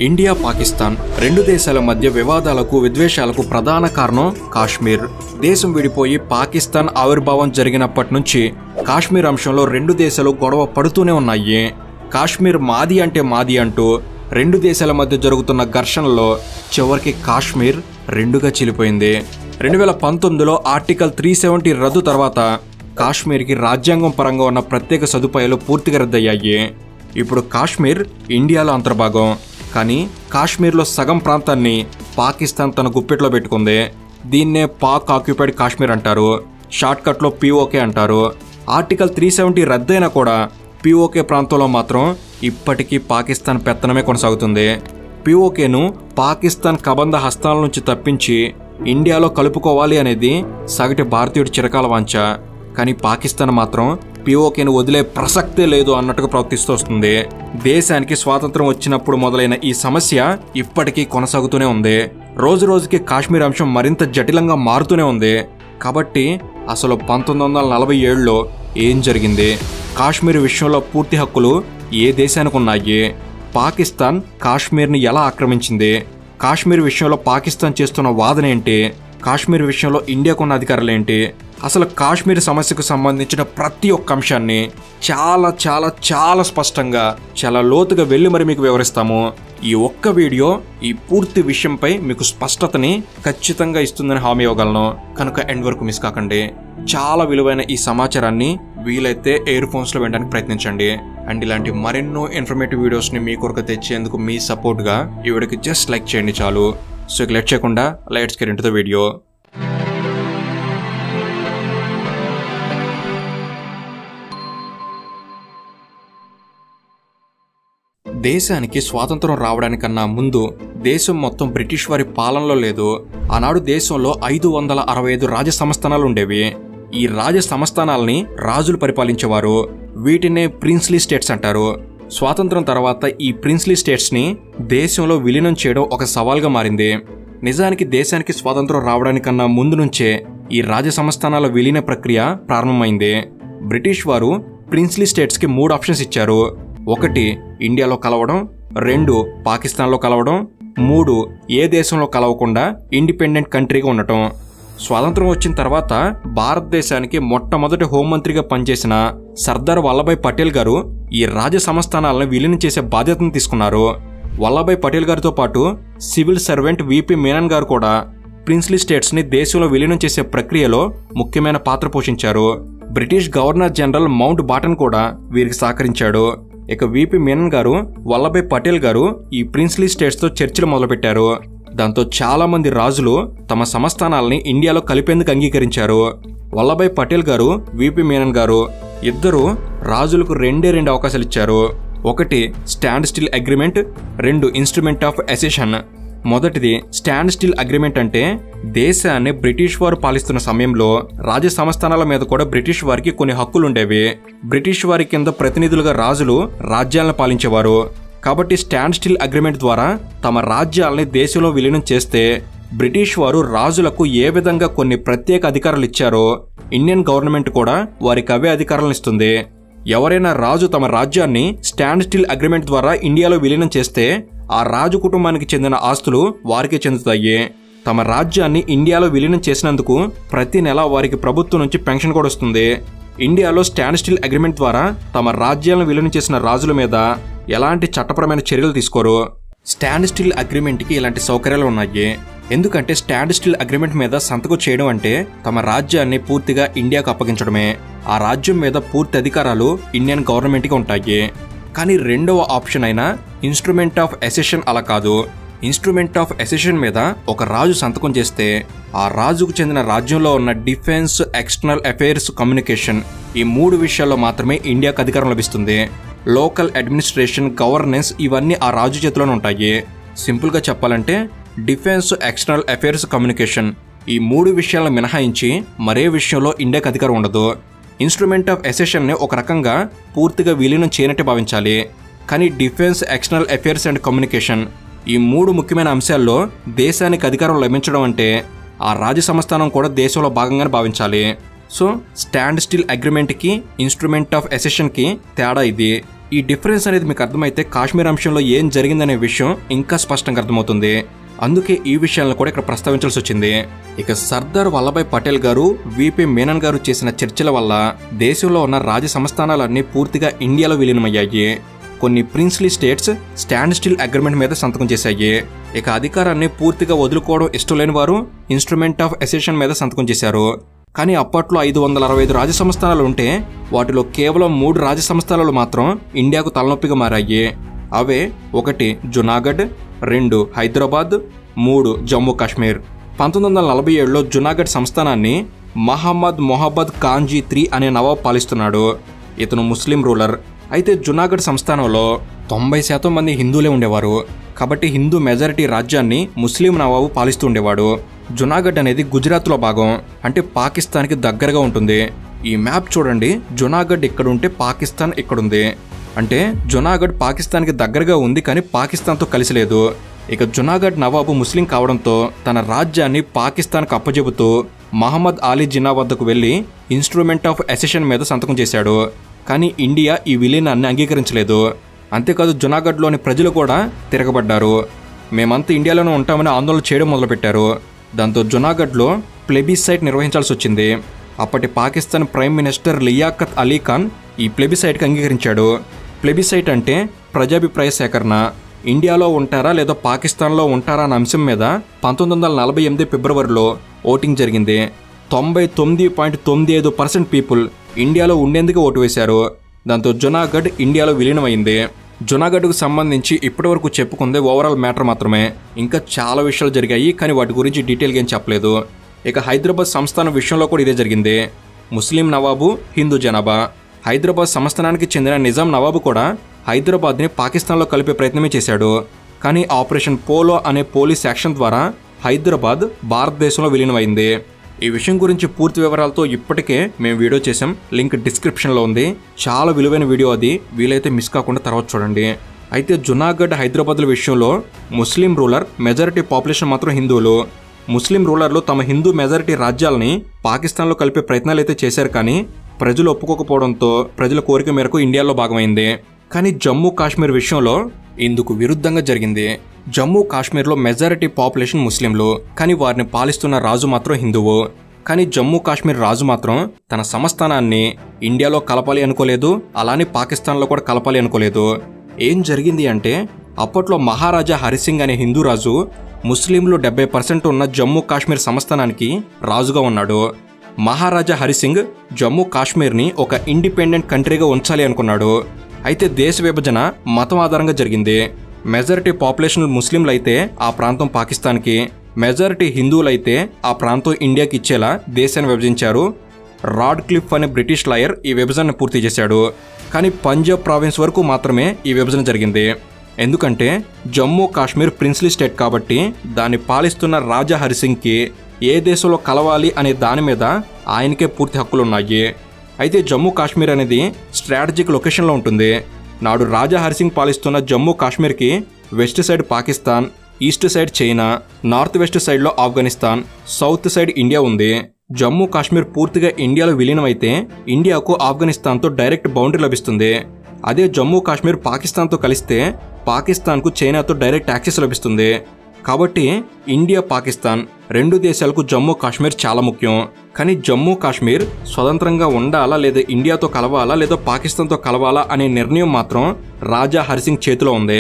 India Pakistan రెండు దేశాల మధ్య వివాదాలకు విద్వేషాలకు ప్రధాన కారణం కాశ్మీర్. దేశం విడిపోయి పాకిస్తాన్ ఆవిర్భావం జరిగినప్పటి నుంచి కాశ్మీర్ అంశంలో రెండు దేశాలు గొడవ పడుతూనే ఉన్నాయి. కాశ్మీర్ మాది అంటే మాది అంటూ రెండు దేశాల మధ్య జరుగుతున్న ఘర్షణలో చివరికి కాశ్మీర్ రెండుగా చీలిపోయింది. 2019లో ఆర్టికల్ 370 రద్దు తర్వాత కాశ్మీర్కి రాజ్యాంగం పరంగా ఉన్న ప్రత్యేక సదుపాయాలు పూర్తిగా రద్దయ్యాయి. ఇప్పుడు కాశ్మీర్ ఇండియాలో అంతర్భాగం. కానీ కాశ్మీర్లో సగం ప్రాంతాన్ని పాకిస్తాన్ తన గుప్పెట్లో పెట్టుకుంది. దీన్నే పాక్ ఆక్యుపైడ్ కాశ్మీర్ అంటారు. షార్ట్కట్లో POK అంటారు. ఆర్టికల్ 370 రద్దయినా కూడా POK ప్రాంతంలో మాత్రం ఇప్పటికీ పాకిస్తాన్ పెత్తనమే కొనసాగుతుంది. POKను పాకిస్తాన్ కబంధ హస్తాల నుంచి తప్పించి ఇండియాలో కలుపుకోవాలి అనేది సగటు భారతీయుడి చిరకాల వాంఛ. కానీ పాకిస్తాన్ మాత్రం POKను వదిలే ప్రసక్తే లేదు అన్నట్టుగా ప్రవర్తిస్తూ వస్తుంది. దేశానికి స్వాతంత్రం వచ్చినప్పుడు మొదలైన ఈ సమస్య ఇప్పటికీ కొనసాగుతూనే ఉంది. రోజు రోజుకి కాశ్మీర్ అంశం మరింత జటిలంగా మారుతూనే ఉంది. కాబట్టి అసలు 1947లో ఏం జరిగింది? కాశ్మీర్ విషయంలో పూర్తి హక్కులు ఏ దేశానికి ఉన్నాయి? పాకిస్తాన్ కాశ్మీర్ని ఎలా ఆక్రమించింది? కాశ్మీర్ విషయంలో పాకిస్తాన్ చేస్తున్న వాదన ఏంటి? కాశ్మీర్ విషయంలో ఇండియాకున్న అధికారాలు ఏంటి? అసలు కాశ్మీర్ సమస్యకు సంబంధించిన ప్రతి ఒక్క అంశాన్ని చాలా చాలా చాలా స్పష్టంగా చాలా లోతుగా వెళ్ళి మరి మీకు వివరిస్తాము. ఈ ఒక్క వీడియో ఈ పూర్తి విషయంపై మీకు స్పష్టతని ఖచ్చితంగా ఇస్తుందని హామీ ఇవ్వగలను. కనుక ఎండ్ వరకు మిస్ కాకండి. చాలా విలువైన ఈ సమాచారాన్ని వీలైతే ఇయర్ ఫోన్స్లో వినడానికి ప్రయత్నించండి. అండ్ ఇలాంటి మరెన్నో ఇన్ఫర్మేటివ్ వీడియోస్ని మీ కొరకు తెచ్చేందుకు మీ సపోర్ట్గా ఈ వీడియోకి జస్ట్ లైక్ చేయండి చాలు. సో ఇక లేట్ చేయకుండా let's get into the video. దేశానికి స్వాతంత్రం రావడానికన్నా ముందు దేశం మొత్తం బ్రిటిష్ వారి పాలనలో లేదు. ఆనాడు దేశంలో 565 రాజ సంస్థానాలు ఉండేవి. ఈ రాజ సంస్థానాల్ని రాజులు పరిపాలించేవారు. వీటినే ప్రిన్స్లీ స్టేట్స్ అంటారు. స్వాతంత్రం తర్వాత ఈ ప్రిన్స్లీ స్టేట్స్ని దేశంలో విలీనం చేయడం ఒక సవాల్గా మారింది. నిజానికి దేశానికి స్వాతంత్రం రావడానికన్నా ముందు నుంచే ఈ రాజ సంస్థానాల విలీన ప్రక్రియ ప్రారంభమైంది. బ్రిటిష్ వారు ప్రిన్స్లీ స్టేట్స్కి 3 ఆప్షన్స్ ఇచ్చారు. 1 ఇండియాలో కలవడం, 2 పాకిస్తాన్లో కలవడం, 3 ఏ దేశంలో కలవకుండా ఇండిపెండెంట్ కంట్రీగా ఉండటం. స్వాతంత్రం వచ్చిన తర్వాత భారతదేశానికి మొట్టమొదటి హోంమంత్రిగా పనిచేసిన సర్దార్ వల్లభాయ్ పటేల్ గారు ఈ రాజ సంస్థానాలను విలీనం చేసే బాధ్యతను తీసుకున్నారు. వల్లభాయ్ పటేల్ గారితో పాటు సివిల్ సర్వెంట్ VP మీనన్ గారు కూడా ప్రిన్స్లీ స్టేట్స్ని దేశంలో విలీనం చేసే ప్రక్రియలో ముఖ్యమైన పాత్ర పోషించారు. బ్రిటిష్ గవర్నర్ జనరల్ మౌంట్ బాటన్ కూడా వీరికి సహకరించాడు. ఇక VP మీనన్ గారు వల్లభాయ్ పటేల్ గారు ఈ ప్రిన్స్లీ స్టేట్స్తో చర్చలు మొదలుపెట్టారు. దాంతో చాలా మంది రాజులు తమ సంస్థానాల్ని ఇండియాలో కలిపేందుకు అంగీకరించారు. వల్లభాయ్ పటేల్ గారు VP మీనన్ గారు ఇద్దరు రాజులకు 2 అవకాశాలు ఇచ్చారు. 1 stand still agreement, 2 instrument of assertion. మొదటిది స్టాండ్ స్టిల్ అగ్రిమెంట్ అంటే దేశాన్ని బ్రిటిష్ వారు పాలిస్తున్న సమయంలో రాజ సంస్థానాల మీద కూడా బ్రిటిష్ వారికి కొన్ని హక్కులుండేవి. బ్రిటిష్ వారి కింద ప్రతినిధులుగా రాజులు రాజ్యాలను పాలించేవారు. కాబట్టి స్టాండ్ స్టిల్ అగ్రిమెంట్ ద్వారా తమ రాజ్యాలని దేశంలో విలీనం చేస్తే బ్రిటిష్ వారు రాజులకు ఏ విధంగా కొన్ని ప్రత్యేక అధికారాలు ఇచ్చారో ఇండియన్ గవర్నమెంట్ కూడా వారికి అవే అధికారాలను ఇస్తుంది. ఎవరైనా రాజు తమ రాజ్యాన్ని స్టాండ్ స్టిల్ అగ్రిమెంట్ ద్వారా ఇండియాలో విలీనం చేస్తే ఆ రాజు కుటుంబానికి చెందిన ఆస్తులు వారికే చెందుతాయి. తమ రాజ్యాన్ని ఇండియాలో విలీనం చేసినందుకు ప్రతి నెల వారికి ప్రభుత్వం నుంచి పెన్షన్ కూడా వస్తుంది. ఇండియాలో స్టాండ్ స్టిల్ అగ్రిమెంట్ ద్వారా తమ రాజ్యాలను విలీనం చేసిన రాజుల మీద ఎలాంటి చట్టపరమైన చర్యలు తీసుకోరు. స్టాండ్ స్టిల్ అగ్రిమెంట్కి ఇలాంటి సౌకర్యాలు ఉన్నాయి. ఎందుకంటే స్టాండ్ స్టిల్ అగ్రిమెంట్ మీద సంతకం చేయడం అంటే తమ రాజ్యాన్ని పూర్తిగా ఇండియాకు అప్పగించడమే. ఆ రాజ్యం మీద పూర్తి అధికారాలు ఇండియన్ గవర్నమెంట్కి ఉంటాయి. కానీ 2వ ఆప్షన్ అయిన ఇన్స్ట్రుమెంట్ ఆఫ్ అసెషన్ అలా కాదు. ఇన్స్ట్రుమెంట్ ఆఫ్ అసెషన్ మీద ఒక రాజు సంతకం చేస్తే ఆ రాజుకు చెందిన రాజ్యంలో ఉన్న డిఫెన్స్, ఎక్స్టర్నల్ అఫైర్స్, కమ్యూనికేషన్ ఈ 3 విషయాల్లో మాత్రమే ఇండియాకు అధికారం లభిస్తుంది. లోకల్ అడ్మినిస్ట్రేషన్, గవర్నెన్స్ ఇవన్నీ ఆ రాజు చేతిలోనే ఉంటాయి. సింపుల్గా చెప్పాలంటే డిఫెన్స్, ఎక్స్టర్నల్ అఫైర్స్, కమ్యూనికేషన్ ఈ 3 విషయాలను మినహాయించి మరే విషయంలో ఇండియాకు అధికారం ఉండదు. ఇన్స్ట్రుమెంట్ ఆఫ్ అసెషన్ని ఒక రకంగా పూర్తిగా విలీనం చేయనట్టే భావించాలి. కానీ defence, external affairs and communication ఈ 3 ముఖ్యమైన అంశాల్లో దేశానికి అధికారం లభించడం అంటే ఆ రాజ సంస్థానం కూడా దేశంలో భాగంగానే భావించాలి. సో స్టాండ్ స్టిల్ అగ్రిమెంట్కి ఇన్స్ట్రుమెంట్ ఆఫ్ అసెషన్కి తేడా ఇది. ఈ డిఫరెన్స్ అనేది మీకు అర్థమైతే కాశ్మీర్ అంశంలో ఏం జరిగిందనే విషయం ఇంకా స్పష్టంగా అర్థమవుతుంది. అందుకే ఈ విషయాలను కూడా ఇక్కడ ప్రస్తావించాల్సి వచ్చింది. ఇక సర్దార్ వల్లభాయ్ పటేల్ గారు, విపి మేనన్ గారు చేసిన చర్చల వల్ల దేశంలో ఉన్న రాజ సంస్థానాలన్నీ పూర్తిగా ఇండియాలో విలీనమయ్యాయి. కొన్ని princely states stand still agreement మీద సంతకం చేశాయి. ఇక అధికారాన్ని పూర్తిగా వదులుకోవడం ఇష్టం లేని వారు ఇన్స్ట్రుమెంట్ ఆఫ్ అసెషన్ మీద సంతకం చేశారు. కానీ అప్పట్లో 565 రాజ సంస్థానాలు ఉంటే వాటిలో కేవలం 3 రాజ సంస్థానాలు మాత్రం ఇండియాకు తలనొప్పిగా మారాయి. అవే 1 జునాగఢ్, 2 హైదరాబాద్, 3 జమ్మూ కాశ్మీర్. 1947లో జునాగఢ్ సంస్థానాన్ని మహమ్మద్ మొహబ్బద్ ఖాన్జీ III అనే నవాబ్ పాలిస్తున్నాడు. ఇతను ముస్లిం రూలర్. అయితే జునాగఢ్ సంస్థానంలో 90% మంది హిందువులే ఉండేవారు. కాబట్టి హిందూ మెజారిటీ రాజ్యాన్ని ముస్లిం నవాబు పాలిస్తూ ఉండేవాడు. జునాగఢ్ అనేది గుజరాత్లో భాగం, అంటే పాకిస్తాన్కి దగ్గరగా ఉంటుంది. ఈ మ్యాప్ చూడండి, జునాగఢ్ ఇక్కడ ఉంటే పాకిస్తాన్ ఇక్కడుంది. అంటే జునాగఢ్ పాకిస్తాన్కి దగ్గరగా ఉంది, కానీ పాకిస్తాన్తో కలిసి లేదు. ఇక జునాగఢ్ నవాబు ముస్లిం కావడంతో తన రాజ్యాన్ని పాకిస్తాన్కి అప్పజెబుతూ మహమ్మద్ అలీ జిన్నా వద్దకు వెళ్లి ఇన్స్ట్రుమెంట్ ఆఫ్ అసెషన్ మీద సంతకం చేశాడు. కానీ ఇండియా ఈ విలీనాన్ని అంగీకరించలేదు. అంతేకాదు జునాగఢ్లోని ప్రజలు కూడా తిరగబడ్డారు. మేమంతా ఇండియాలోనే ఉంటామని ఆందోళన చేయడం మొదలుపెట్టారు. దాంతో జునాగఢ్లో ప్లెబిసైట్ నిర్వహించాల్సి వచ్చింది. అప్పటి పాకిస్తాన్ ప్రైమ్ మినిస్టర్ లియాఖత్ అలీ ఖాన్ ఈ ప్లెబిసైట్కి అంగీకరించాడు. ప్లెబిసైట్ అంటే ప్రజాభిప్రాయ సేకరణ. ఇండియాలో ఉంటారా లేదా పాకిస్తాన్లో ఉంటారా అన్న అంశం మీద 1948 ఫిబ్రవరిలో ఓటింగ్ జరిగింది. 99.95% పీపుల్ ఇండియాలో ఉండేందుకు ఓటు వేశారు. దాంతో జునాగఢ్ ఇండియాలో విలీనమైంది. జునాగఢ్కు సంబంధించి ఇప్పటివరకు చెప్పుకుందే ఓవరాల్ మ్యాటర్ మాత్రమే. ఇంకా చాలా విషయాలు జరిగాయి, కానీ వాటి గురించి డీటెయిల్గా ఏం చెప్పలేదు. ఇక హైదరాబాద్ సంస్థానం విషయంలో కూడా ఇదే జరిగింది. ముస్లిం నవాబు, హిందూ జనాభా. హైదరాబాద్ సంస్థానానికి చెందిన నిజాం నవాబు కూడా హైదరాబాద్ని పాకిస్తాన్లో కలిపే ప్రయత్నమే చేశాడు. కానీ ఆపరేషన్ పోలో అనే పోలీస్ యాక్షన్ ద్వారా హైదరాబాద్ భారతదేశంలో విలీనమైంది. ఈ విషయం గురించి పూర్తి వివరాలతో ఇప్పటికే మేము వీడియో చేసాం, లింక్ డిస్క్రిప్షన్లో ఉంది. చాలా విలువైన వీడియో అది, వీలైతే మిస్ కాకుండా తర్వాత చూడండి. అయితే జునాగఢ్, హైదరాబాద్ల విషయంలో ముస్లిం రూలర్, మెజారిటీ పాపులేషన్ మాత్రం హిందువులు. ముస్లిం రూలర్లు తమ హిందూ మెజారిటీ రాజ్యాలని పాకిస్తాన్లో కలిపే ప్రయత్నాలు అయితే చేశారు, కానీ ప్రజలు ఒప్పుకోకపోవడంతో ప్రజల కోరిక మేరకు ఇండియాలో భాగమైంది. కానీ జమ్మూ కాశ్మీర్ విషయంలో ఇందుకు విరుద్ధంగా జరిగింది. జమ్మూ కాశ్మీర్లో మెజారిటీ పాపులేషన్ ముస్లింలు, కానీ వారిని పాలిస్తున్న రాజు మాత్రం హిందువు. కానీ జమ్మూ కాశ్మీర్ రాజు మాత్రం తన సంస్థానాన్ని ఇండియాలో కలపాలి అనుకోలేదు, అలానే పాకిస్తాన్లో కూడా కలపాలి అనుకోలేదు. ఏం జరిగింది అంటే అప్పట్లో మహారాజా హరిసింగ్ అనే హిందూ రాజు ముస్లింలు 70% ఉన్న జమ్మూ కాశ్మీర్ సంస్థానానికి రాజుగా ఉన్నాడు. మహారాజా హరిసింగ్ జమ్మూ కాశ్మీర్ని ఒక ఇండిపెండెంట్ కంట్రీగా ఉంచాలి అనుకున్నాడు. అయితే దేశ విభజన మతం ఆధారంగా జరిగింది. మెజారిటీ పాపులేషన్ ముస్లింలు అయితే ఆ ప్రాంతం పాకిస్తాన్కి, మెజారిటీ హిందువులైతే ఆ ప్రాంతం ఇండియాకి ఇచ్చేలా దేశాన్ని విభజించారు. రాడ్ క్లిఫ్ అనే బ్రిటిష్ లాయర్ ఈ విభజనను పూర్తి చేశాడు. కానీ పంజాబ్ ప్రావిన్స్ వరకు మాత్రమే ఈ విభజన జరిగింది. ఎందుకంటే జమ్మూ కాశ్మీర్ ప్రిన్స్లీ స్టేట్ కాబట్టి దాన్ని పాలిస్తున్న రాజా హరిసింగ్కి ఏ దేశంలో కలవాలి అనే దాని మీద ఆయనకే పూర్తి హక్కులున్నాయి. అయితే జమ్మూ కాశ్మీర్ అనేది స్ట్రాటజిక్ లొకేషన్లో ఉంటుంది. నాడు రాజా హరిసింగ్ పాలిస్తున్న జమ్మూ కాశ్మీర్కి west side Pakistan, east side China, north west సైడ్లో ఆఫ్ఘనిస్తాన్, సౌత్ సైడ్ ఇండియా ఉంది. జమ్మూ కాశ్మీర్ పూర్తిగా ఇండియాలో విలీనమైతే ఇండియాకు ఆఫ్ఘనిస్తాన్తో డైరెక్ట్ బౌండరీ లభిస్తుంది. అదే జమ్మూ కాశ్మీర్ పాకిస్తాన్తో కలిస్తే పాకిస్తాన్కు చైనాతో డైరెక్ట్ యాక్సెస్ లభిస్తుంది. కాబట్టి ఇండియా, పాకిస్తాన్ 2 దేశాలకు జమ్మూ కాశ్మీర్ చాలా ముఖ్యం. కానీ జమ్మూ కాశ్మీర్ స్వతంత్రంగా ఉండాలా లేదా ఇండియాతో కలవాలా లేదా పాకిస్తాన్తో కలవాలా అనే నిర్ణయం మాత్రం రాజా హరిసింగ్ చేతిలో ఉంది.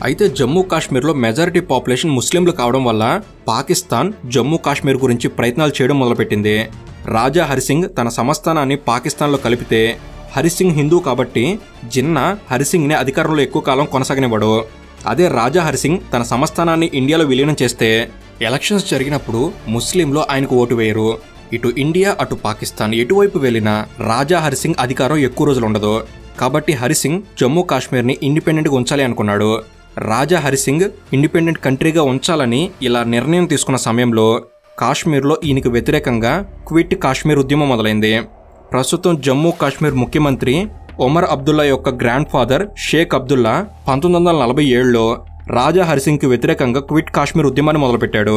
అయితే జమ్మూ కాశ్మీర్లో మెజారిటీ పాపులేషన్ ముస్లింలు కావడం వల్ల పాకిస్తాన్ జమ్మూ కాశ్మీర్ గురించి ప్రయత్నాలు చేయడం మొదలుపెట్టింది. రాజా హరిసింగ్ తన సంస్థానాన్ని పాకిస్తాన్లో కలిపితే హరిసింగ్ హిందూ కాబట్టి జిన్నా హరిసింగ్ని అధికారంలో ఎక్కువ కాలం కొనసాగనివ్వడు. అదే రాజా హరిసింగ్ తన సంస్థానాన్ని ఇండియాలో విలీనం చేస్తే ఎలక్షన్స్ జరిగినప్పుడు ముస్లింలు ఆయనకు ఓటు వేయరు. ఇటు ఇండియా అటు పాకిస్తాన్ ఎటువైపు వెళ్ళినా రాజా హరిసింగ్ అధికారం ఎక్కువ రోజులు ఉండదు. కాబట్టి హరిసింగ్ జమ్మూ కాశ్మీర్ని ఇండిపెండెంట్గా ఉంచాలి అనుకున్నాడు. రాజా హరిసింగ్ ఇండిపెండెంట్ కంట్రీగా ఉంచాలని ఇలా నిర్ణయం తీసుకున్న సమయంలో కాశ్మీర్లో ఈయనకు వ్యతిరేకంగా క్విట్ కాశ్మీర్ ఉద్యమం మొదలైంది. ప్రస్తుతం జమ్మూ కాశ్మీర్ ముఖ్యమంత్రి ఒమర్ అబ్దుల్లా యొక్క గ్రాండ్ ఫాదర్ షేక్ అబ్దుల్లా 1947లో రాజా హరిసింగ్కి వ్యతిరేకంగా క్విట్ కాశ్మీర్ ఉద్యమాన్ని మొదలుపెట్టాడు.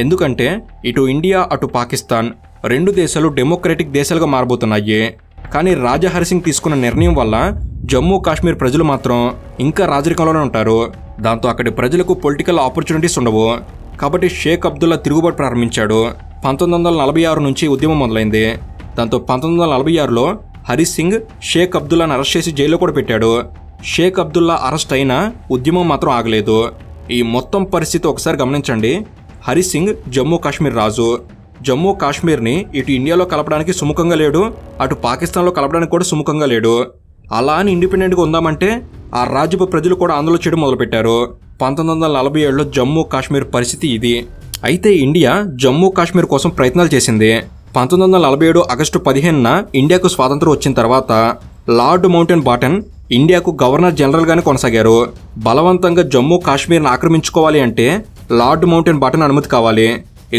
ఎందుకంటే ఇటు ఇండియా అటు పాకిస్తాన్ 2 దేశాలు డెమోక్రటిక్ దేశాలుగా మారబోతున్నాయి. కానీ రాజా హరిసింగ్ తీసుకున్న నిర్ణయం వల్ల జమ్మూ కాశ్మీర్ ప్రజలు మాత్రం ఇంకా రాజరికంలోనే ఉంటారు. దాంతో అక్కడి ప్రజలకు పొలిటికల్ ఆపర్చునిటీస్ ఉండవు. కాబట్టి షేక్ అబ్దుల్లా తిరుగుబాటు ప్రారంభించాడు. 1946 నుంచి ఉద్యమం మొదలైంది. దాంతో 1946లో హరిసింగ్ షేక్ అబ్దుల్లాను అరెస్ట్ చేసి జైల్లో కూడా పెట్టాడు. షేక్ అబ్దుల్లా అరెస్ట్ అయినా ఉద్యమం మాత్రం ఆగలేదు. ఈ మొత్తం పరిస్థితి ఒకసారి గమనించండి. హరిసింగ్ జమ్మూ కాశ్మీర్ రాజు. జమ్మూ కాశ్మీర్ని ఇటు ఇండియాలో కలపడానికి సుముఖంగా లేడు, అటు పాకిస్తాన్లో కలపడానికి కూడా సుముఖంగా లేడు. అలా అని ఇండిపెండెంట్గా ఉందామంటే ఆ రాజ్యపు ప్రజలు కూడా ఆందోళన చేయడం మొదలుపెట్టారు. 1947లో జమ్మూ కాశ్మీర్ పరిస్థితి ఇది. అయితే ఇండియా జమ్మూ కాశ్మీర్ కోసం ప్రయత్నాలు చేసింది. 1947 ఆగస్టు 15న ఇండియాకు స్వాతంత్రం వచ్చిన తర్వాత లార్డ్ మౌంటెన్ బాటన్ ఇండియాకు గవర్నర్ జనరల్గానే కొనసాగారు. బలవంతంగా జమ్మూ కాశ్మీర్ని ఆక్రమించుకోవాలి అంటే లార్డ్ మౌంటెన్ బాటన్ అనుమతి కావాలి.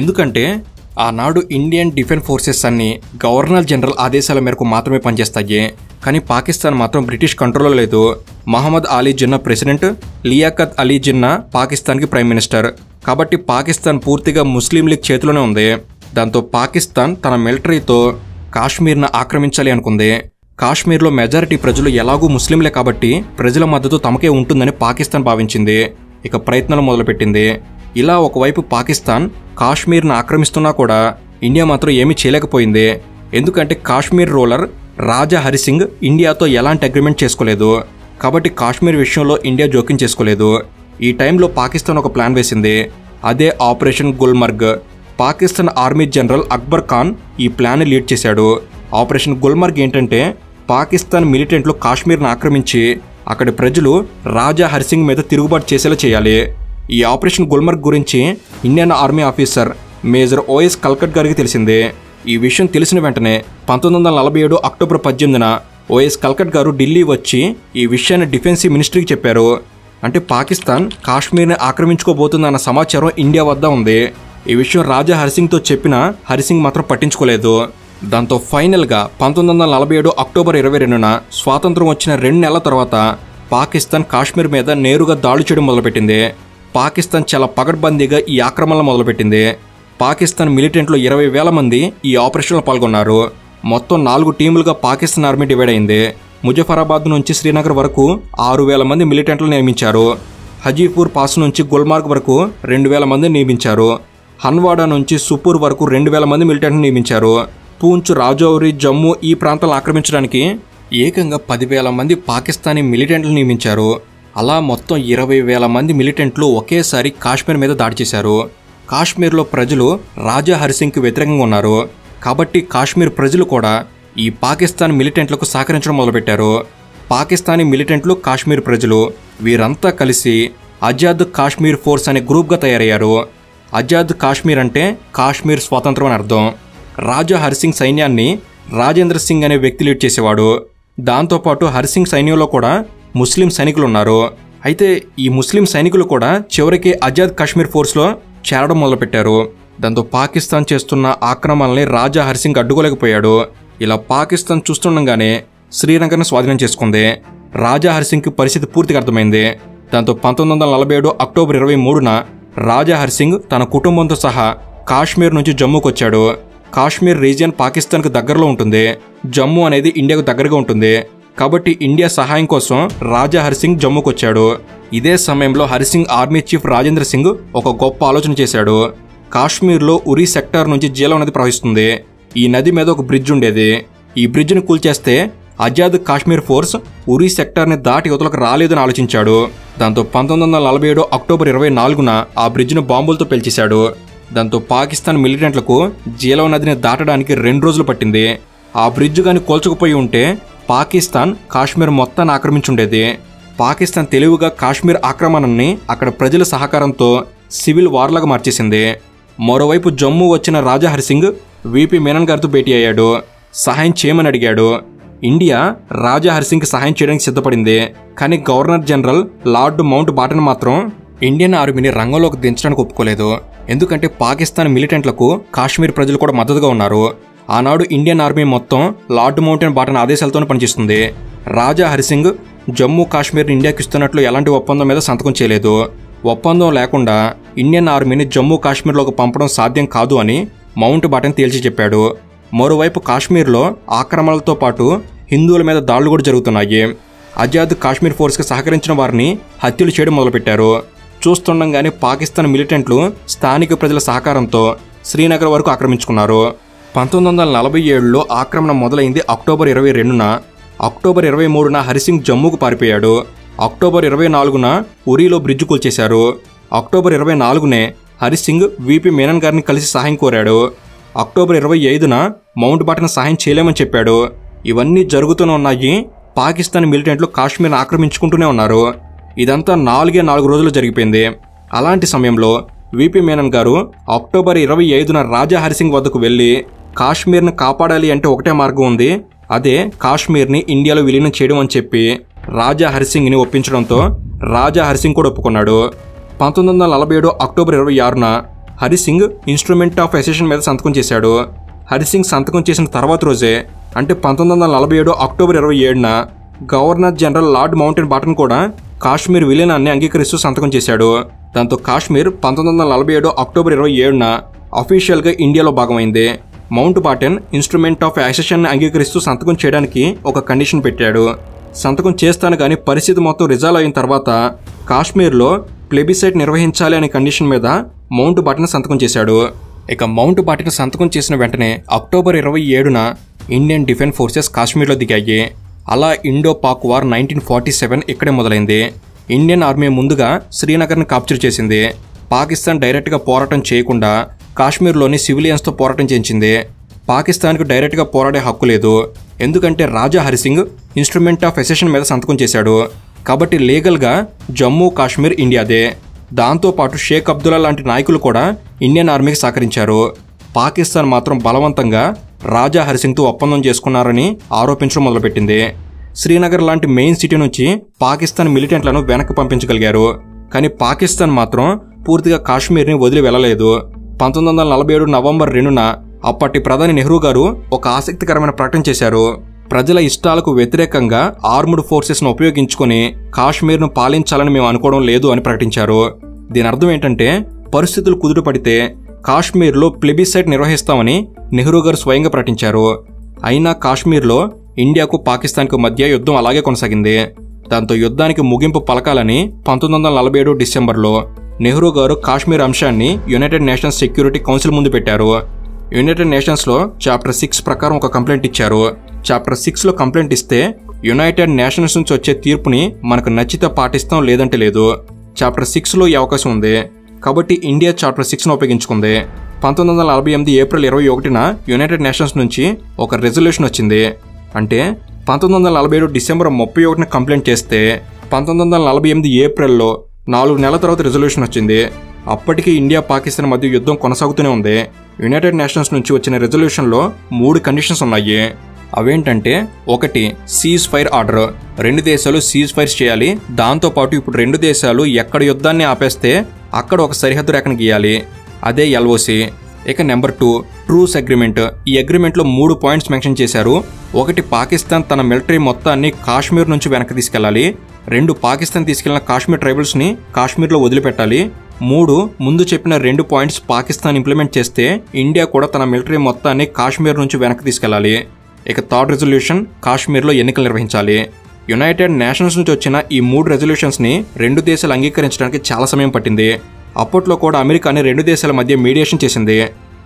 ఎందుకంటే ఆనాడు ఇండియన్ డిఫెన్స్ ఫోర్సెస్ అన్ని గవర్నర్ జనరల్ ఆదేశాల మేరకు మాత్రమే పనిచేస్తాయి. కానీ పాకిస్తాన్ మాత్రం బ్రిటిష్ కంట్రోల్లో లేదు. మహమ్మద్ అలీ జిన్నా ప్రెసిడెంట్, లియాఖత్ అలీ జిన్నా పాకిస్తాన్కి ప్రైమ్ మినిస్టర్. కాబట్టి పాకిస్తాన్ పూర్తిగా ముస్లిం లీగ్ చేతిలోనే ఉంది. దాంతో పాకిస్తాన్ తన మిలిటరీతో కాశ్మీర్ను ఆక్రమించాలి అనుకుంది. కాశ్మీర్లో మెజారిటీ ప్రజలు ఎలాగూ ముస్లింలే కాబట్టి ప్రజల మద్దతు తమకే ఉంటుందని పాకిస్తాన్ భావించింది. ఇక ప్రయత్నాలు మొదలుపెట్టింది. ఇలా ఒకవైపు పాకిస్తాన్ కాశ్మీర్ను ఆక్రమిస్తున్నా కూడా ఇండియా మాత్రం ఏమీ చేయలేకపోయింది. ఎందుకంటే కాశ్మీర్ రూలర్ రాజా హరిసింగ్ ఇండియాతో ఎలాంటి అగ్రిమెంట్ చేసుకోలేదు. కాబట్టి కాశ్మీర్ విషయంలో ఇండియా జోక్యం చేసుకోలేదు. ఈ టైంలో పాకిస్తాన్ ఒక ప్లాన్ వేసింది. అదే operation Gulmarg. Pakistan army general Akbar Khan ఈ ప్లాన్ లీడ్ చేశాడు. ఆపరేషన్ గుల్మర్గ్ ఏంటంటే పాకిస్తాన్ మిలిటెంట్లు కాశ్మీర్ను ఆక్రమించి అక్కడి ప్రజలు రాజా హరిసింగ్ మీద తిరుగుబాటు చేసేలా చేయాలి. ఈ ఆపరేషన్ గుల్మర్గ్ గురించి Indian army officer major O S Kalkat గారికి తెలిసింది. ఈ విషయం తెలిసిన వెంటనే 1947 అక్టోబర్ 18న ఓఎస్ కల్కట్ గారు ఢిల్లీ వచ్చి ఈ విషయాన్ని డిఫెన్స్ మినిస్ట్రీకి చెప్పారు. అంటే పాకిస్తాన్ కాశ్మీర్ని ఆక్రమించుకోబోతుందన్న సమాచారం ఇండియా వద్ద ఉంది. ఈ విషయం రాజా హరిసింగ్తో చెప్పినా హరిసింగ్ మాత్రం పట్టించుకోలేదు. దాంతో ఫైనల్గా 1947 అక్టోబర్ 22న స్వాతంత్రం వచ్చిన 2 నెలల తర్వాత పాకిస్తాన్ కాశ్మీర్ మీద నేరుగా దాడి చేయడం మొదలుపెట్టింది. పాకిస్తాన్ చాలా పకడ్బందీగా ఈ ఆక్రమణలు మొదలుపెట్టింది. పాకిస్తాన్ మిలిటెంట్లు 20,000 మంది ఈ ఆపరేషన్లో పాల్గొన్నారు. మొత్తం 4 టీములుగా పాకిస్తాన్ ఆర్మీ డివైడ్ అయింది. ముజఫరాబాద్ నుంచి శ్రీనగర్ వరకు 6,000 మంది మిలిటెంట్లు నియమించారు. హజీపూర్ పాస్ నుంచి గుల్మార్గ్ వరకు 2,000 మందిని నియమించారు. హన్వాడా నుంచి సుపూర్ వరకు 2,000 మంది మిలిటెంట్ని నియమించారు. పూంచ్, రాజౌరి, జమ్మూ ఈ ప్రాంతాలను ఆక్రమించడానికి ఏకంగా 10,000 మంది పాకిస్తానీ మిలిటెంట్లు నియమించారు. అలా మొత్తం 20,000 మంది మిలిటెంట్లు ఒకేసారి కాశ్మీర్ మీద దాడి చేశారు. కాశ్మీర్లో ప్రజలు రాజా హరిసింగ్కి వ్యతిరేకంగా ఉన్నారు. కాబట్టి కాశ్మీర్ ప్రజలు కూడా ఈ పాకిస్తాన్ మిలిటెంట్లకు సహకరించడం మొదలుపెట్టారు. పాకిస్తానీ మిలిటెంట్లు, కాశ్మీర్ ప్రజలు వీరంతా కలిసి ఆజాద్ కాశ్మీర్ ఫోర్స్ అనే గ్రూప్గా తయారయ్యారు. ఆజాద్ కాశ్మీర్ అంటే కాశ్మీర్ స్వాతంత్రం అని అర్థం. రాజా హరిసింగ్ సైన్యాన్ని రాజేంద్ర సింగ్ అనే వ్యక్తి లీడ్ చేసేవాడు. దాంతోపాటు హరిసింగ్ సైన్యంలో కూడా ముస్లిం సైనికులు ఉన్నారు. అయితే ఈ ముస్లిం సైనికులు కూడా చివరికి ఆజాద్ కాశ్మీర్ ఫోర్స్లో చేరడం మొదలుపెట్టారు. దాంతో పాకిస్తాన్ చేస్తున్న ఆక్రమణల్ని రాజా హరిసింగ్ అడ్డుకోలేకపోయాడు. ఇలా పాకిస్తాన్ చూస్తుండగానే శ్రీనగర్ను స్వాధీనం చేసుకుంది. రాజా హరిసింగ్కి పరిస్థితి పూర్తిగా అర్థమైంది. దాంతో 1947 అక్టోబర్ 23న రాజా హరిసింగ్ తన కుటుంబంతో సహా కాశ్మీర్ నుంచి జమ్మూకు వచ్చాడు. కాశ్మీర్ రీజియన్ పాకిస్తాన్కు దగ్గరలో ఉంటుంది. జమ్మూ అనేది ఇండియాకు దగ్గరగా ఉంటుంది. కాబట్టి ఇండియా సహాయం కోసం రాజా హరిసింగ్ జమ్మూకు వచ్చాడు. ఇదే సమయంలో హరిసింగ్ ఆర్మీ చీఫ్ రాజేంద్ర సింగ్ ఒక గొప్ప ఆలోచన చేశాడు. కాశ్మీర్లో ఉరీ సెక్టార్ నుంచి జీలం నది ప్రవహిస్తుంది. ఈ నది మీద ఒక బ్రిడ్జ్ ఉండేది. ఈ బ్రిడ్జ్ను కూల్చేస్తే ఆజాద్ కాశ్మీర్ ఫోర్స్ ఉరీ సెక్టార్ని దాటి యువతలకు రాలేదని ఆలోచించాడు. దాంతో 1947 అక్టోబర్ 24న ఆ బ్రిడ్జ్ను బాంబులతో పేల్చేశాడు. దాంతో పాకిస్తాన్ మిలిటెంట్లకు జీలం నదిని దాటడానికి 2 రోజులు పట్టింది. ఆ బ్రిడ్జ్ గాని కూల్చకపోయి ఉంటే పాకిస్తాన్ కాశ్మీర్ మొత్తాన్ని ఆక్రమించుండేది. పాకిస్తాన్ తెలివిగా కాశ్మీర్ ఆక్రమణని అక్కడ ప్రజల సహకారంతో సివిల్ వార్లాగా మార్చేసింది. మరోవైపు జమ్మూ వచ్చిన రాజా హరిసింగ్ విపి మేనన్ గారితో భేటీ అయ్యాడు. సహాయం చేయమని అడిగాడు. ఇండియా రాజా హరిసింగ్కి సహాయం చేయడానికి సిద్ధపడింది. కానీ గవర్నర్ జనరల్ లార్డ్ మౌంట్ బాటన్ మాత్రం ఇండియన్ ఆర్మీని రంగంలోకి దించడానికి ఒప్పుకోలేదు. ఎందుకంటే పాకిస్తాన్ మిలిటెంట్లకు కాశ్మీర్ ప్రజలు కూడా మద్దతుగా ఉన్నారు. ఆనాడు ఇండియన్ ఆర్మీ మొత్తం లార్డ్ మౌంటెన్ బాటన్ ఆదేశాలతోనే పనిచేస్తుంది. రాజా హరిసింగ్ జమ్మూ కాశ్మీర్ని ఇండియాకి ఇస్తున్నట్లు ఎలాంటి ఒప్పందం మీద సంతకం చేయలేదు. ఒప్పందం లేకుండా ఇండియన్ ఆర్మీని జమ్మూ కాశ్మీర్లోకి పంపడం సాధ్యం కాదు అని మౌంట్ బాటన్ తేల్చి చెప్పాడు. మరోవైపు కాశ్మీర్లో ఆక్రమణలతో పాటు హిందువుల మీద దాడులు కూడా జరుగుతున్నాయి. ఆజాద్ కాశ్మీర్ ఫోర్స్కి సహకరించిన వారిని హత్యలు చేయడం మొదలుపెట్టారు. చూస్తుండగానే పాకిస్తాన్ మిలిటెంట్లు స్థానిక ప్రజల సహకారంతో శ్రీనగర్ వరకు ఆక్రమించుకున్నారు. 1947లో ఆక్రమణ మొదలైంది అక్టోబర్ 22న. అక్టోబర్ 23న హరిసింగ్ జమ్మూకు పారిపోయాడు. అక్టోబర్ 24న ఉరీలో బ్రిడ్జ్ కూల్చేశారు. అక్టోబర్ 24నే హరిసింగ్ విపి మేనన్ గారిని కలిసి సహాయం కోరాడు. అక్టోబర్ 25న మౌంట్ బాటన్ సహాయం చేయలేమని చెప్పాడు. ఇవన్నీ జరుగుతూనే ఉన్నాయి. పాకిస్తాన్ మిలిటెంట్లు కాశ్మీర్ని ఆక్రమించుకుంటూనే ఉన్నారు. ఇదంతా 4 రోజులు జరిగిపోయింది. అలాంటి సమయంలో విపి మేనన్ గారు అక్టోబర్ 25న రాజా హరిసింగ్ వద్దకు వెళ్ళి కాశ్మీర్ని కాపాడాలి అంటే ఒకటే మార్గం ఉంది, అదే కాశ్మీర్ని ఇండియాలో విలీనం చేయడం అని చెప్పి రాజా హరిసింగ్ని ఒప్పించడంతో రాజా హరిసింగ్ కూడా ఒప్పుకున్నాడు. 1947 అక్టోబర్ 26న హరిసింగ్ ఇన్స్ట్రుమెంట్ ఆఫ్ అసెషన్ మీద సంతకం చేశాడు. హరిసింగ్ సంతకం చేసిన తర్వాత రోజే అంటే 1947 అక్టోబర్ 27న governor general Lord Mountbatten Kashmir విలీనాన్ని అంగీకరిస్తూ సంతకం చేశాడు. దాంతో కాశ్మీర్ 1947 అక్టోబర్ 27న అఫీషియల్గా ఇండియాలో భాగమైంది. మౌంట్ బాటన్ ఇన్స్ట్రుమెంట్ ఆఫ్ అసెషన్ని అంగీకరిస్తూ సంతకం చేయడానికి ఒక కండిషన్ పెట్టాడు. సంతకం చేస్తాను కానీ పరిస్థితి మొత్తం రిజాల్వ్ అయిన తర్వాత కాశ్మీర్లో ప్లెబిసైట్ నిర్వహించాలి అనే కండిషన్ మీద మౌంట్ బాటన్ సంతకం చేశాడు. ఇక మౌంట్ బాటన్ సంతకం చేసిన వెంటనే అక్టోబర్ 27న ఇండియన్ డిఫెన్స్ ఫోర్సెస్ కాశ్మీర్లో దిగాయి. అలా ఇండో పాక్ వార్ 1947 ఇక్కడే మొదలైంది. ఇండియన్ ఆర్మీ ముందుగా శ్రీనగర్ని క్యాప్చర్ చేసింది. పాకిస్తాన్ డైరెక్ట్గా పోరాటం చేయకుండా కాశ్మీర్లోని సివిలియన్స్తో పోరాటం చేయించింది. పాకిస్తాన్కు డైరెక్ట్గా పోరాడే హక్కు లేదు, ఎందుకంటే రాజా హరిసింగ్ ఇన్స్ట్రుమెంట్ ఆఫ్ అసెషన్ మీద సంతకం చేశాడు. కాబట్టి లీగల్గా జమ్మూ కాశ్మీర్ ఇండియాదే. దాంతోపాటు షేక్ అబ్దుల్లా లాంటి నాయకులు కూడా ఇండియన్ ఆర్మీకి సహకరించారు. పాకిస్తాన్ మాత్రం బలవంతంగా రాజా హరిసింగ్తో ఒప్పందం చేసుకున్నారని ఆరోపించడం మొదలుపెట్టింది. శ్రీనగర్ లాంటి మెయిన్ సిటీ నుంచి పాకిస్తాన్ మిలిటెంట్లను వెనక్కి పంపించగలిగారు. కానీ పాకిస్తాన్ మాత్రం పూర్తిగా కాశ్మీర్ని వదిలి వెళ్ళలేదు. 1947 నవంబర్ 2న అప్పటి ప్రధాని నెహ్రూ గారు ఒక ఆసక్తికరమైన ప్రకటన చేశారు. ప్రజల ఇష్టాలకు వ్యతిరేకంగా ఆర్మ్డ్ ఫోర్సెస్ను ఉపయోగించుకొని కాశ్మీర్ను పాలించాలని మేము అనుకోవడం లేదు అని ప్రకటించారు. దీని అర్థం ఏంటంటే పరిస్థితులు కుదుటపడితే కాశ్మీర్లో ప్లెబిసైట్ నిర్వహిస్తామని నెహ్రూ గారు స్వయంగా ప్రకటించారు. అయినా కాశ్మీర్లో ఇండియాకు పాకిస్తాన్కు మధ్య యుద్ధం అలాగే కొనసాగింది. దాంతో యుద్ధానికి ముగింపు పలకాలని 1947 డిసెంబర్లో నెహ్రూ గారు కాశ్మీర్ అంశాన్ని యునైటెడ్ నేషన్స్ సెక్యూరిటీ కౌన్సిల్ ముందు పెట్టారు. యునైటెడ్ నేషన్స్లో చాప్టర్ 6 ప్రకారం ఒక కంప్లైంట్ ఇచ్చారు. చాప్టర్ 6లో కంప్లైంట్ ఇస్తే యునైటెడ్ నేషన్స్ నుంచి వచ్చే తీర్పుని మనకు నచ్చితే పాటిస్తాం, లేదంటే లేదు. చాప్టర్ 6లో ఈ అవకాశం ఉంది. కాబట్టి ఇండియా చాప్టర్ 6ను ఉపయోగించుకుంది. 1948 ఏప్రిల్ 21న యునైటెడ్ నేషన్స్ నుంచి ఒక రెజల్యూషన్ వచ్చింది. అంటే 1947 డిసెంబర్ 31న కంప్లైంట్ చేస్తే 1948 ఏప్రిల్లో 4 నెలల తర్వాత రెజల్యూషన్ వచ్చింది. అప్పటికీ ఇండియా పాకిస్తాన్ మధ్య యుద్ధం కొనసాగుతూనే ఉంది. యునైటెడ్ నేషన్స్ నుంచి వచ్చిన రెజల్యూషన్లో 3 కండిషన్స్ ఉన్నాయి. అవేంటంటే 1 సీజ్ ఫైర్ ఆర్డర్, 2 దేశాలు సీజ్ ఫైర్స్ చేయాలి. దాంతోపాటు ఇప్పుడు 2 దేశాలు ఎక్కడ యుద్ధాన్ని ఆపేస్తే అక్కడ ఒక సరిహద్దు రేఖను గీయాలి, అదే ఎల్ఓసి. ఇక నెంబర్ 2 ట్రూస్ అగ్రిమెంట్. ఈ అగ్రిమెంట్లో 3 పాయింట్స్ మెన్షన్ చేశారు. 1 పాకిస్తాన్ తన మిలిటరీ మొత్తాన్ని కాశ్మీర్ నుంచి వెనక్కి తీసుకెళ్లాలి. 2 పాకిస్తాన్ తీసుకెళ్లిన కాశ్మీర్ ట్రైబల్స్ని కాశ్మీర్లో వదిలిపెట్టాలి. 3 ముందు చెప్పిన 2 పాయింట్స్ పాకిస్తాన్ ఇంప్లిమెంట్ చేస్తే ఇండియా కూడా తన మిలిటరీ మొత్తాన్ని కాశ్మీర్ నుంచి వెనక్కి తీసుకెళ్లాలి. ఇక థర్డ్ రెజల్యూషన్ కాశ్మీర్లో ఎన్నికలు నిర్వహించాలి. యునైటెడ్ నేషన్స్ నుంచి వచ్చిన ఈ 3 రెజల్యూషన్స్ని 2 దేశాలు అంగీకరించడానికి చాలా సమయం పట్టింది. అప్పట్లో కూడా అమెరికాని 2 దేశాల మధ్య మీడియేషన్ చేసింది.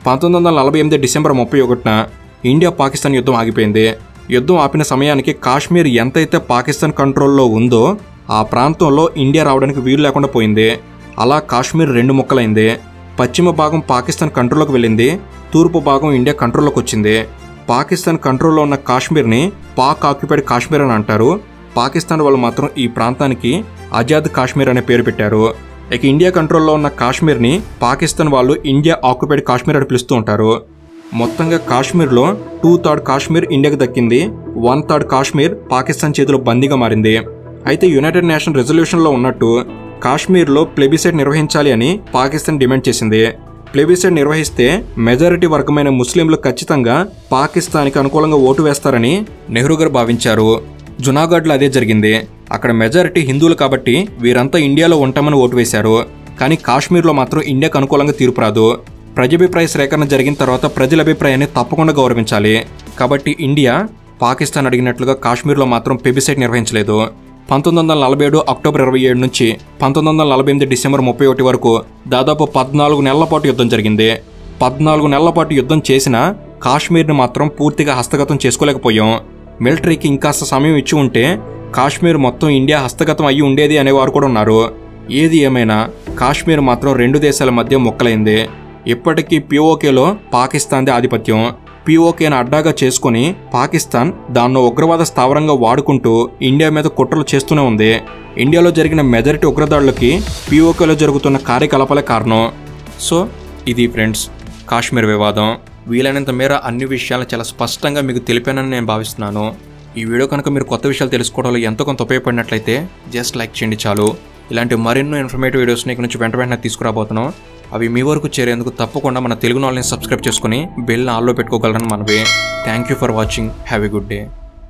1948 డిసెంబర్ 31న ఇండియా పాకిస్తాన్ యుద్ధం ఆగిపోయింది. యుద్ధం ఆపిన సమయానికి కాశ్మీర్ ఎంతైతే పాకిస్తాన్ కంట్రోల్లో ఉందో ఆ ప్రాంతంలో ఇండియా రావడానికి వీలు లేకుండా పోయింది. అలా కాశ్మీర్ 2 ముక్కలైంది. పశ్చిమ భాగం పాకిస్తాన్ కంట్రోల్లోకి వెళ్ళింది, తూర్పు భాగం ఇండియా కంట్రోల్లోకి వచ్చింది. పాకిస్తాన్ కంట్రోల్లో ఉన్న కాశ్మీర్ని పాక్ ఆక్యుపైడ్ కాశ్మీర్ అని అంటారు. పాకిస్తాన్ వాళ్ళు మాత్రం ఈ ప్రాంతానికి ఆజాద్ కాశ్మీర్ అనే పేరు పెట్టారు. ఇక ఇండియా కంట్రోల్లో ఉన్న కాశ్మీర్ని పాకిస్తాన్ వాళ్ళు ఇండియా ఆక్యుపైడ్ కాశ్మీర్ అని పిలుస్తూ ఉంటారు. మొత్తంగా కాశ్మీర్లో 2/3 కాశ్మీర్ ఇండియాకి దక్కింది, 1/3 కాశ్మీర్ పాకిస్తాన్ చేతిలో బందీగా మారింది. అయితే యునైటెడ్ నేషన్ రెజల్యూషన్లో ఉన్నట్టు కాశ్మీర్లో ప్లెబిసైట్ నిర్వహించాలి అని పాకిస్తాన్ డిమాండ్ చేసింది. ప్లెబిసైట్ నిర్వహిస్తే మెజారిటీ వర్గమైన ముస్లింలు ఖచ్చితంగా పాకిస్తాన్కి అనుకూలంగా ఓటు వేస్తారని నెహ్రూ గారు భావించారు. జునాగఢ్లో అదే జరిగింది. అక్కడ మెజారిటీ హిందువులు కాబట్టి వీరంతా ఇండియాలో ఉంటామని ఓటు వేశారు. కానీ కాశ్మీర్లో మాత్రం ఇండియాకు అనుకూలంగా తీర్పు రాదు. ప్రజాభిప్రాయ సేకరణ జరిగిన తర్వాత ప్రజల అభిప్రాయాన్ని తప్పకుండా గౌరవించాలి. కాబట్టి ఇండియా పాకిస్తాన్ అడిగినట్లుగా కాశ్మీర్లో మాత్రం ప్లెబిసైట్ నిర్వహించలేదు. 1947 అక్టోబర్ 27 నుంచి 1948 డిసెంబర్ 31 వరకు దాదాపు 14 నెలల పాటు యుద్ధం జరిగింది. 14 నెలల పాటు యుద్ధం చేసినా కాశ్మీర్ని మాత్రం పూర్తిగా హస్తగతం చేసుకోలేకపోయాం. మిలిటరీకి ఇంకాస్త సమయం ఇచ్చి ఉంటే కాశ్మీర్ మొత్తం ఇండియా హస్తగతం అయ్యి ఉండేది అనేవారు కూడా ఉన్నారు. ఏది ఏమైనా కాశ్మీర్ మాత్రం 2 దేశాల మధ్య మొక్కలైంది. ఇప్పటికీ POKలో పాకిస్తాన్దే ఆధిపత్యం. POKను అడ్డాగా చేసుకుని పాకిస్తాన్ దాన్ని ఉగ్రవాద స్థావరంగా వాడుకుంటూ ఇండియా మీద కుట్రలు చేస్తూనే ఉంది. ఇండియాలో జరిగిన మెజారిటీ ఉగ్రదాడులకి POKలో జరుగుతున్న కార్యకలాపాలే కారణం. సో ఇది ఫ్రెండ్స్ కాశ్మీర్ వివాదం. వీలైనంత మేర అన్ని విషయాలు చాలా స్పష్టంగా మీకు తెలిపానని నేను భావిస్తున్నాను. ఈ వీడియో కనుక మీరు కొత్త విషయాలు తెలుసుకోవడంలో ఎంతో కొంత ఉపయోగపడినట్లయితే జస్ట్ లైక్ చేయండి చాలు. ఇలాంటి మరెన్నో ఇన్ఫర్మేటివ్ వీడియోస్ని ఇక్కడ నుంచి వెంటనే తీసుకురాబోతున్నాం. అవి మీ వరకు చేరేందుకు తప్పకుండా మన తెలుగు నాలెడ్జ్ని సబ్స్క్రైబ్ చేసుకుని బెల్ ఆల్లో పెట్టుకోగలరని మనవి. Thank you for watching. Have a good day.